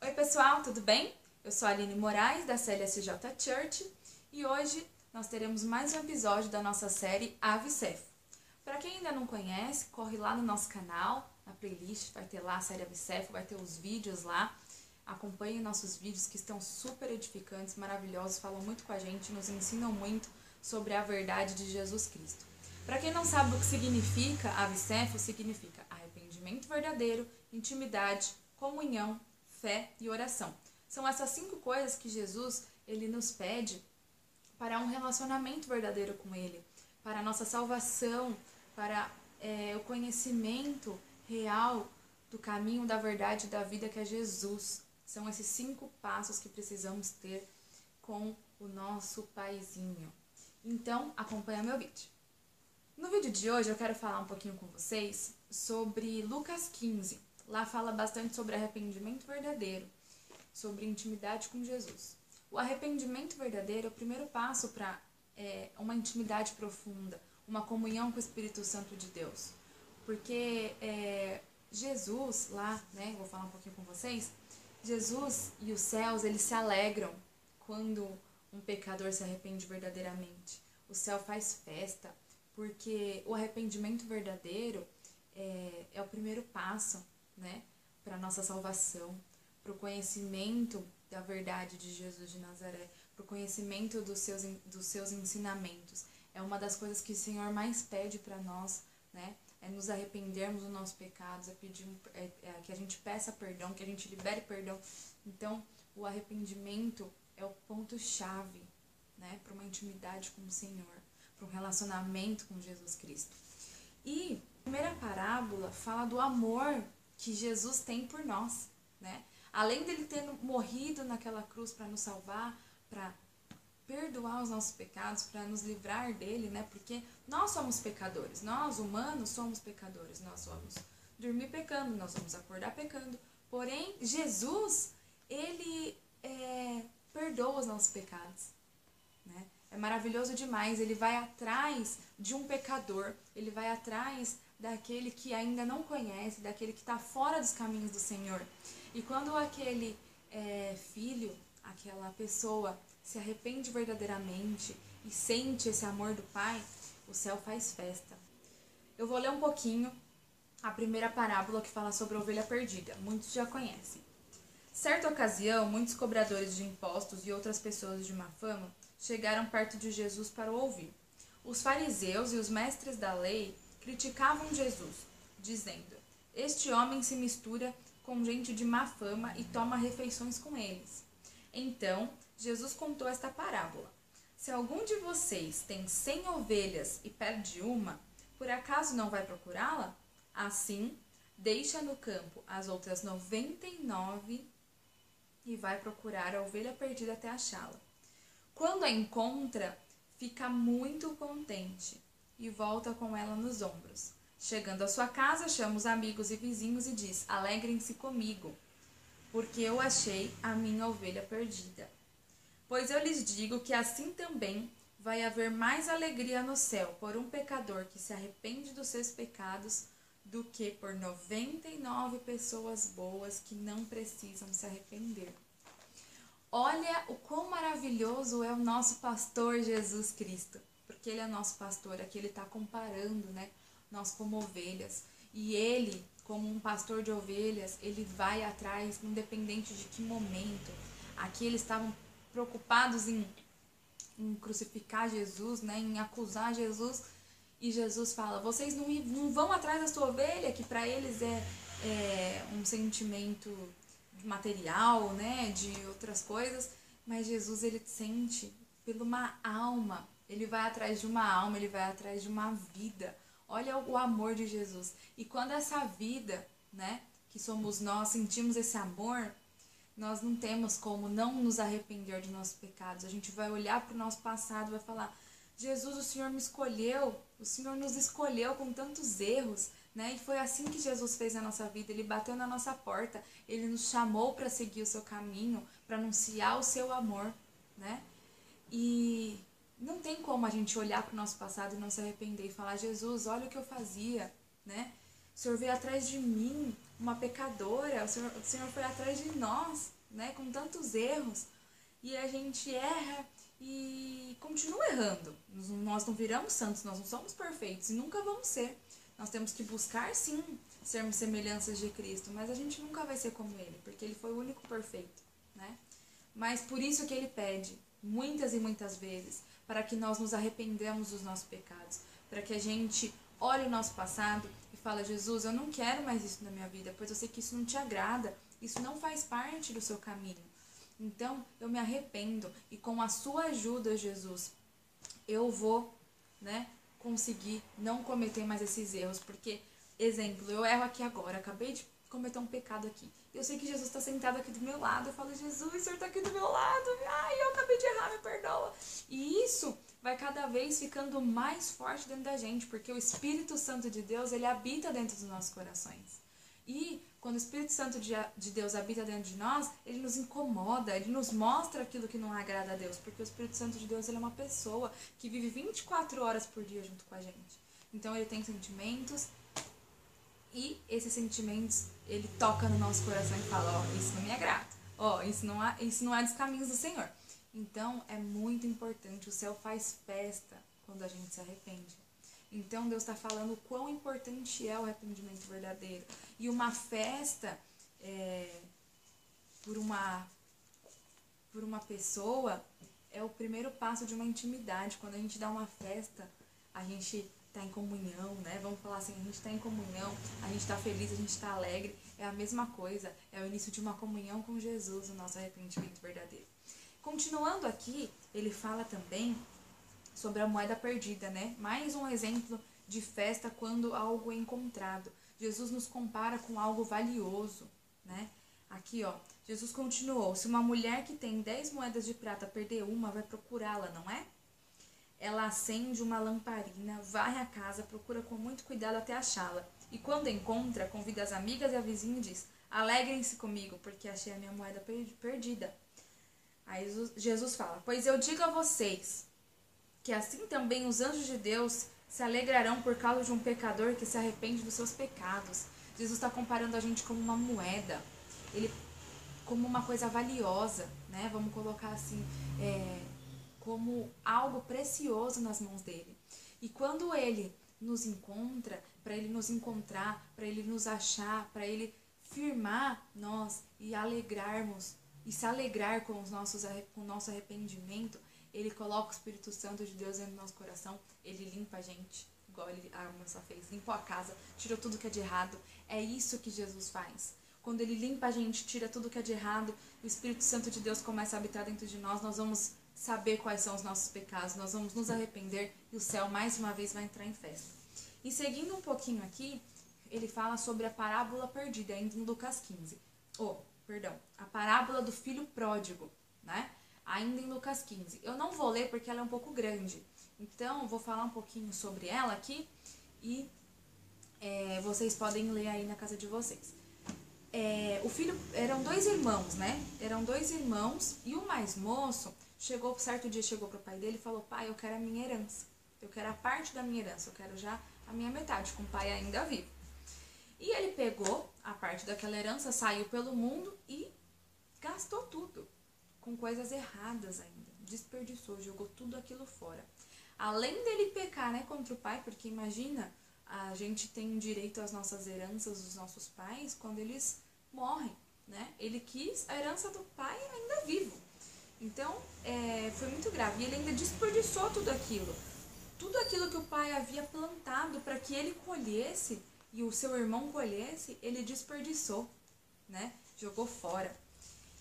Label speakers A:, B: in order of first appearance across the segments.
A: Oi pessoal, tudo bem? Eu sou a Aline Moraes da CLSJ Church e hoje nós teremos mais um episódio da nossa série Ave Cefo. Para quem ainda não conhece, corre lá no nosso canal, na playlist, vai ter lá a série Ave Cefo, vai ter os vídeos lá. Acompanhe nossos vídeos que estão super edificantes, maravilhosos, falam muito com a gente, nos ensinam muito sobre a verdade de Jesus Cristo. Para quem não sabe o que significa Ave Cefo, significa arrependimento verdadeiro, intimidade, comunhão, fé e oração. São essas 5 coisas que Jesus ele nos pede para um relacionamento verdadeiro com Ele, para a nossa salvação, para o conhecimento real do caminho, da verdade e da vida que é Jesus. São esses 5 passos que precisamos ter com o nosso paizinho. Então, acompanha meu vídeo. No vídeo de hoje eu quero falar um pouquinho com vocês sobre Lucas 15. Lá fala bastante sobre arrependimento verdadeiro, sobre intimidade com Jesus. O arrependimento verdadeiro é o primeiro passo para uma intimidade profunda, uma comunhão com o Espírito Santo de Deus. Porque Jesus lá, né, vou falar um pouquinho com vocês, Jesus e os céus, eles se alegram quando um pecador se arrepende verdadeiramente. O céu faz festa, porque o arrependimento verdadeiro é o primeiro passo, né, para a nossa salvação, para o conhecimento da verdade de Jesus de Nazaré, para o conhecimento dos seus ensinamentos. É uma das coisas que o Senhor mais pede para nós, né? É nos arrependermos dos nossos pecados, que a gente peça perdão, que a gente libere perdão. Então, o arrependimento é o ponto-chave, né, para uma intimidade com o Senhor, para um relacionamento com Jesus Cristo. E a primeira parábola fala do amor que Jesus tem por nós, né? Além dele ter morrido naquela cruz para nos salvar, para perdoar os nossos pecados, para nos livrar dele, né? Porque nós somos pecadores, nós humanos somos pecadores, nós vamos dormir pecando, nós vamos acordar pecando. Porém, Jesus, ele perdoa os nossos pecados, né? É maravilhoso demais, ele vai atrás de um pecador, ele vai atrás daquele que ainda não conhece, daquele que está fora dos caminhos do Senhor. E quando aquele filho, aquela pessoa se arrepende verdadeiramente e sente esse amor do Pai, o céu faz festa. Eu vou ler um pouquinho a primeira parábola que fala sobre a ovelha perdida. Muitos já conhecem. Certa ocasião, muitos cobradores de impostos e outras pessoas de má fama chegaram perto de Jesus para o ouvir. Os fariseus e os mestres da lei criticavam Jesus, dizendo: "Este homem se mistura com gente de má fama e toma refeições com eles." Então, Jesus contou esta parábola: "Se algum de vocês tem 100 ovelhas e perde uma, por acaso não vai procurá-la? Assim, deixa no campo as outras 99 e vai procurar a ovelha perdida até achá-la. Quando a encontra, fica muito contente e volta com ela nos ombros. Chegando à sua casa, chama os amigos e vizinhos e diz: alegrem-se comigo, porque eu achei a minha ovelha perdida. Pois eu lhes digo que assim também vai haver mais alegria no céu por um pecador que se arrepende dos seus pecados do que por 99 pessoas boas que não precisam se arrepender." Olha o quão maravilhoso é o nosso pastor Jesus Cristo, porque ele é nosso pastor. Aqui ele está comparando, né, nós como ovelhas. E ele, como um pastor de ovelhas, ele vai atrás, independente de que momento. Aqui eles estavam preocupados em crucificar Jesus, né, em acusar Jesus. E Jesus fala: vocês não vão atrás da sua ovelha, que para eles é um sentimento material, né, de outras coisas, mas Jesus, ele sente por uma alma, ele vai atrás de uma alma, ele vai atrás de uma vida. Olha o amor de Jesus. E quando essa vida, né, que somos nós, sentimos esse amor, nós não temos como não nos arrepender de nossos pecados. A gente vai olhar para o nosso passado e vai falar: Jesus, o Senhor me escolheu, o Senhor nos escolheu com tantos erros, né? E foi assim que Jesus fez na nossa vida. Ele bateu na nossa porta, ele nos chamou para seguir o seu caminho, para anunciar o seu amor, né? E não tem como a gente olhar para o nosso passado e não se arrepender e falar: Jesus, olha o que eu fazia, né? Senhor veio atrás de mim, uma pecadora, o Senhor foi atrás de nós, né, com tantos erros, e a gente erra e continua errando. Nós não viramos santos, nós não somos perfeitos e nunca vamos ser. Nós temos que buscar, sim, sermos semelhanças de Cristo, mas a gente nunca vai ser como Ele, porque Ele foi o único perfeito, né? Mas por isso que Ele pede, muitas e muitas vezes, para que nós nos arrependamos dos nossos pecados, para que a gente olhe o nosso passado e fale: Jesus, eu não quero mais isso na minha vida, pois eu sei que isso não te agrada, isso não faz parte do seu caminho. Então, eu me arrependo e com a sua ajuda, Jesus, eu vou, né, conseguir não cometer mais esses erros. Porque, exemplo, eu erro aqui agora, acabei de cometer um pecado aqui. Eu sei que Jesus está sentado aqui do meu lado, eu falo: Jesus, o Senhor está aqui do meu lado, ai, eu acabei de errar, me perdoa. E isso vai cada vez ficando mais forte dentro da gente, porque o Espírito Santo de Deus, ele habita dentro dos nossos corações. E quando o Espírito Santo de Deus habita dentro de nós, ele nos incomoda, ele nos mostra aquilo que não agrada a Deus. Porque o Espírito Santo de Deus, ele é uma pessoa que vive 24 horas por dia junto com a gente. Então ele tem sentimentos e esses sentimentos, ele toca no nosso coração e fala: ó, isso não me agrada, ó, isso não é dos caminhos do Senhor. Então é muito importante, o céu faz festa quando a gente se arrepende. Então Deus está falando o quão importante é o arrependimento verdadeiro. E uma festa por uma pessoa é o primeiro passo de uma intimidade. Quando a gente dá uma festa, a gente está em comunhão, né? Vamos falar assim, a gente está em comunhão, a gente está feliz, a gente está alegre. É a mesma coisa, é o início de uma comunhão com Jesus, o nosso arrependimento verdadeiro. Continuando aqui, ele fala também sobre a moeda perdida, né? Mais um exemplo de festa quando algo é encontrado. Jesus nos compara com algo valioso, né? Aqui, ó, Jesus continuou: se uma mulher que tem 10 moedas de prata perder uma, vai procurá-la, não é? Ela acende uma lamparina, varre a casa, procura com muito cuidado até achá-la. E quando encontra, convida as amigas e a vizinha e diz: alegrem-se comigo, porque achei a minha moeda perdida. Aí Jesus fala: pois eu digo a vocês que assim também os anjos de Deus se alegrarão por causa de um pecador que se arrepende dos seus pecados. Jesus está comparando a gente como uma moeda, ele como uma coisa valiosa, né? Vamos colocar assim, como algo precioso nas mãos dele. E quando ele nos encontra, para ele nos encontrar, para ele nos achar, para ele firmar nós e alegrarmos e se alegrar com o nosso arrependimento, ele coloca o Espírito Santo de Deus dentro do nosso coração, ele limpa a gente, igual a moça fez, limpou a casa, tirou tudo que é de errado. É isso que Jesus faz. Quando ele limpa a gente, tira tudo que é de errado, o Espírito Santo de Deus começa a habitar dentro de nós, nós vamos saber quais são os nossos pecados, nós vamos nos arrepender e o céu mais uma vez vai entrar em festa. E seguindo um pouquinho aqui, ele fala sobre a parábola perdida, ainda em Lucas 15. A parábola do filho pródigo, né? Ainda em Lucas 15. Eu não vou ler porque ela é um pouco grande, então vou falar um pouquinho sobre ela aqui e vocês podem ler aí na casa de vocês. Eram 2 irmãos, né? Eram 2 irmãos e o mais moço certo dia chegou para o pai dele e falou: pai, eu quero a minha herança, eu quero a parte da minha herança, eu quero já a minha metade, com o pai ainda vivo. E ele pegou a parte daquela herança, saiu pelo mundo e gastou tudo, com coisas erradas ainda, desperdiçou, jogou tudo aquilo fora. Além dele pecar, né, contra o pai, porque imagina, a gente tem direito às nossas heranças dos nossos pais quando eles morrem, né? Ele quis a herança do pai ainda vivo. Então, foi muito grave. E ele ainda desperdiçou tudo aquilo que o pai havia plantado para que ele colhesse e o seu irmão colhesse, ele desperdiçou, né? Jogou fora.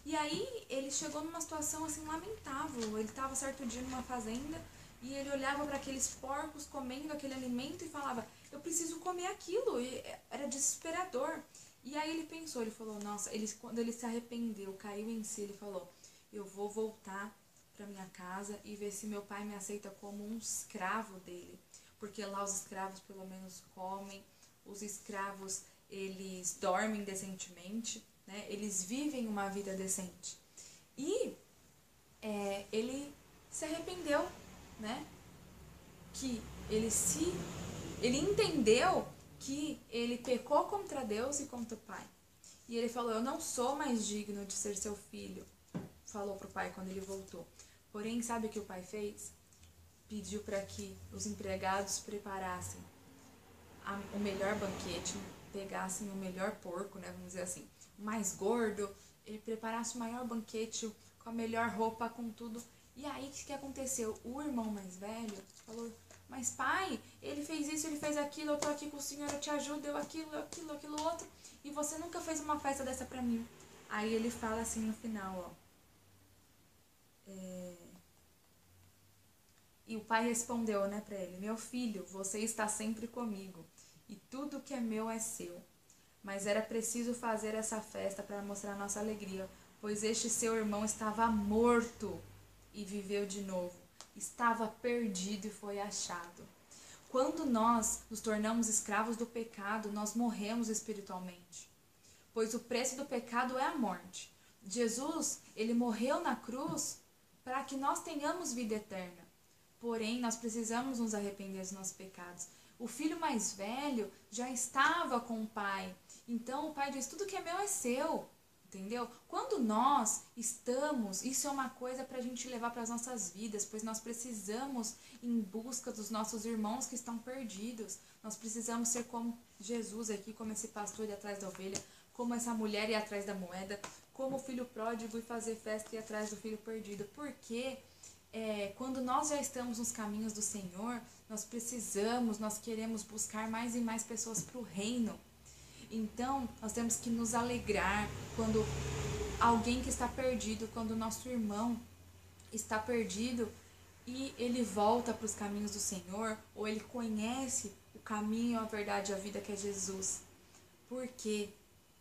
A: E aí ele chegou numa situação assim lamentável. Ele estava certo dia numa fazenda e ele olhava para aqueles porcos comendo aquele alimento e falava: eu preciso comer aquilo. E era desesperador. E aí ele pensou, ele falou: nossa, quando ele se arrependeu, caiu em si, ele falou: eu vou voltar para minha casa e ver se meu pai me aceita como um escravo dele. Porque lá os escravos pelo menos comem, os escravos eles dormem decentemente, né? Eles vivem uma vida decente. E ele se arrependeu, né? Que ele entendeu que ele pecou contra Deus e contra o pai. E ele falou, eu não sou mais digno de ser seu filho, falou pro pai quando ele voltou. Porém, sabe o que o pai fez? Pediu para que os empregados preparassem o melhor banquete, pegassem o melhor porco, né, vamos dizer assim, o mais gordo, ele preparasse o maior banquete com a melhor roupa, com tudo. E aí, o que aconteceu? O irmão mais velho falou, mas pai, ele fez isso, ele fez aquilo, eu tô aqui com o senhor, eu te ajudo, eu aquilo outro, e você nunca fez uma festa dessa pra mim. Aí ele fala assim no final, ó. E o pai respondeu, né, pra ele, meu filho, você está sempre comigo, e tudo que é meu é seu. Mas era preciso fazer essa festa para mostrar nossa alegria, pois este seu irmão estava morto e viveu de novo. Estava perdido e foi achado. Quando nós nos tornamos escravos do pecado, nós morremos espiritualmente, pois o preço do pecado é a morte. Jesus, ele morreu na cruz para que nós tenhamos vida eterna. Porém, nós precisamos nos arrepender dos nossos pecados. O filho mais velho já estava com o pai. Então, o pai diz, tudo que é meu é seu. Entendeu? Quando nós estamos, isso é uma coisa para a gente levar para as nossas vidas, pois nós precisamos ir em busca dos nossos irmãos que estão perdidos. Nós precisamos ser como Jesus aqui, como esse pastor ir atrás da ovelha, como essa mulher ir atrás da moeda, como o filho pródigo e fazer festa e ir atrás do filho perdido. Porque quando nós já estamos nos caminhos do Senhor, nós queremos buscar mais e mais pessoas para o reino. Então, nós temos que nos alegrar quando alguém que está perdido, quando o nosso irmão está perdido e ele volta para os caminhos do Senhor, ou ele conhece o caminho, a verdade e a vida que é Jesus. Porque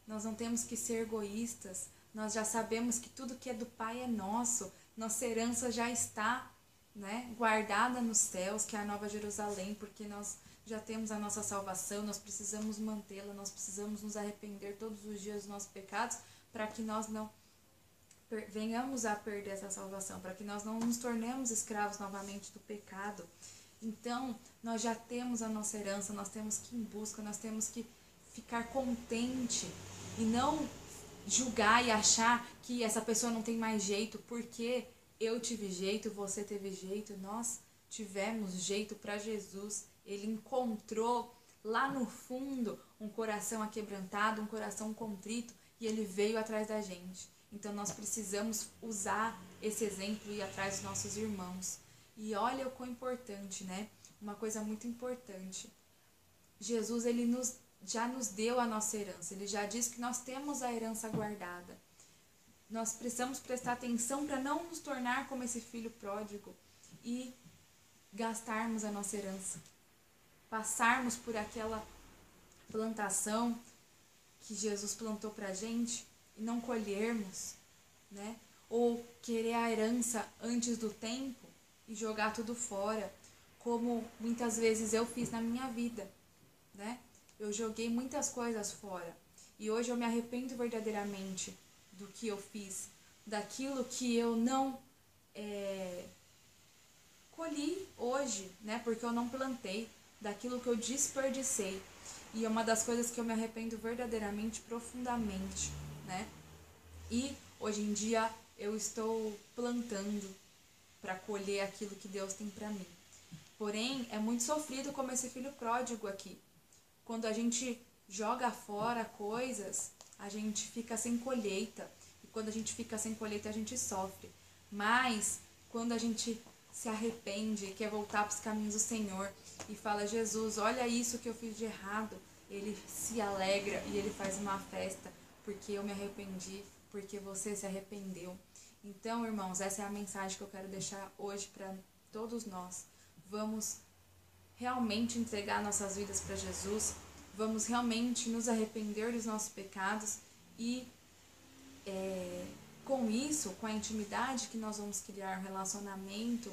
A: nós não temos que ser egoístas, nós já sabemos que tudo que é do Pai é nosso, nossa herança já está, né, guardada nos céus, que é a Nova Jerusalém, porque nós já temos a nossa salvação, nós precisamos mantê-la, nós precisamos nos arrepender todos os dias dos nossos pecados, para que nós não venhamos a perder essa salvação, para que nós não nos tornemos escravos novamente do pecado. Então, nós já temos a nossa herança, nós temos que ir em busca, nós temos que ficar contente e não julgar e achar que essa pessoa não tem mais jeito, porque eu tive jeito, você teve jeito, nós tivemos jeito para Jesus. Ele encontrou lá no fundo um coração aquebrantado, um coração contrito, e ele veio atrás da gente. Então nós precisamos usar esse exemplo e ir atrás dos nossos irmãos. E olha o quão importante, né? Uma coisa muito importante. Jesus, ele já nos deu a nossa herança. Ele já disse que nós temos a herança guardada. Nós precisamos prestar atenção para não nos tornar como esse filho pródigo e gastarmos a nossa herança. Passarmos por aquela plantação que Jesus plantou para a gente e não colhermos, né? Ou querer a herança antes do tempo e jogar tudo fora, como muitas vezes eu fiz na minha vida, né? Eu joguei muitas coisas fora e hoje eu me arrependo verdadeiramente do que eu fiz, daquilo que eu não colhi hoje, né? Porque eu não plantei, daquilo que eu desperdicei. E é uma das coisas que eu me arrependo verdadeiramente, profundamente, né? E hoje em dia eu estou plantando para colher aquilo que Deus tem para mim. Porém, é muito sofrido como esse filho pródigo aqui. Quando a gente joga fora coisas, a gente fica sem colheita. E quando a gente fica sem colheita, a gente sofre. Mas, quando a gente se arrepende e quer voltar para os caminhos do Senhor e fala, Jesus, olha isso que eu fiz de errado, ele se alegra e ele faz uma festa, porque eu me arrependi, porque você se arrependeu. Então, irmãos, essa é a mensagem que eu quero deixar hoje para todos nós. Vamos realmente entregar nossas vidas para Jesus, vamos realmente nos arrepender dos nossos pecados e com isso, com a intimidade que nós vamos criar, um relacionamento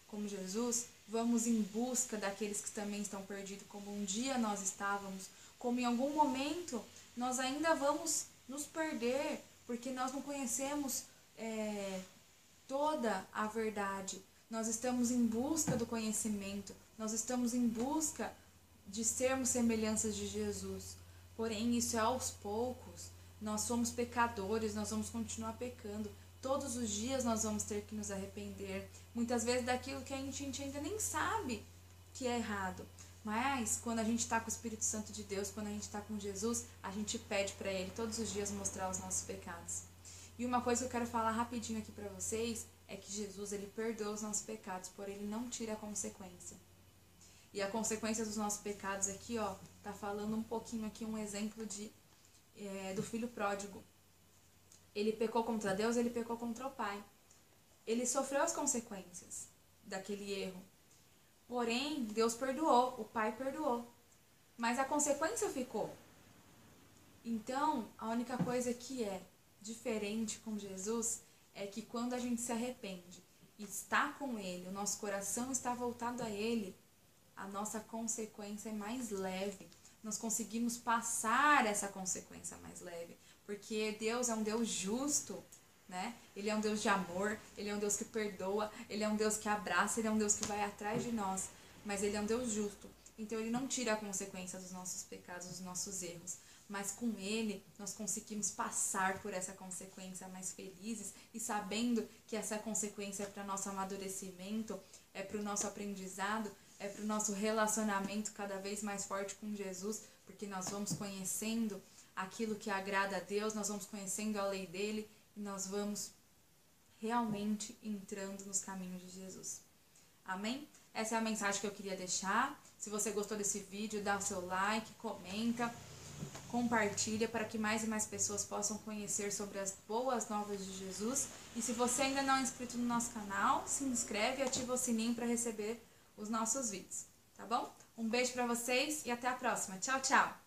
A: com Jesus, vamos em busca daqueles que também estão perdidos, como um dia nós estávamos, como em algum momento nós ainda vamos nos perder, porque nós não conhecemos toda a verdade. Nós estamos em busca do conhecimento, nós estamos em busca de sermos semelhanças de Jesus. Porém, isso é aos poucos. Nós somos pecadores, nós vamos continuar pecando. Todos os dias nós vamos ter que nos arrepender. Muitas vezes daquilo que a gente ainda nem sabe que é errado. Mas quando a gente está com o Espírito Santo de Deus, quando a gente está com Jesus, a gente pede para Ele todos os dias mostrar os nossos pecados. E uma coisa que eu quero falar rapidinho aqui para vocês é que Jesus, Ele perdoa os nossos pecados, porém Ele não tira a consequência. E a consequência dos nossos pecados aqui, ó, tá falando um pouquinho aqui, um exemplo do filho pródigo. Ele pecou contra Deus, ele pecou contra o Pai. Ele sofreu as consequências daquele erro. Porém, Deus perdoou, o Pai perdoou. Mas a consequência ficou. Então, a única coisa que é diferente com Jesus é que quando a gente se arrepende e está com Ele, o nosso coração está voltado a Ele, a nossa consequência é mais leve. Nós conseguimos passar essa consequência mais leve. Porque Deus é um Deus justo, né? Ele é um Deus de amor, Ele é um Deus que perdoa, Ele é um Deus que abraça, Ele é um Deus que vai atrás de nós. Mas Ele é um Deus justo. Então Ele não tira a consequência dos nossos pecados, dos nossos erros. Mas com Ele, nós conseguimos passar por essa consequência mais felizes e sabendo que essa consequência é para o nosso amadurecimento, é para o nosso aprendizado, é para o nosso relacionamento cada vez mais forte com Jesus, porque nós vamos conhecendo aquilo que agrada a Deus, nós vamos conhecendo a lei dele e nós vamos realmente entrando nos caminhos de Jesus. Amém? Essa é a mensagem que eu queria deixar. Se você gostou desse vídeo, dá o seu like, comenta, compartilha para que mais e mais pessoas possam conhecer sobre as boas novas de Jesus. E se você ainda não é inscrito no nosso canal, se inscreve e ativa o sininho para receber os nossos vídeos, tá bom? Um beijo para vocês e até a próxima. Tchau, tchau!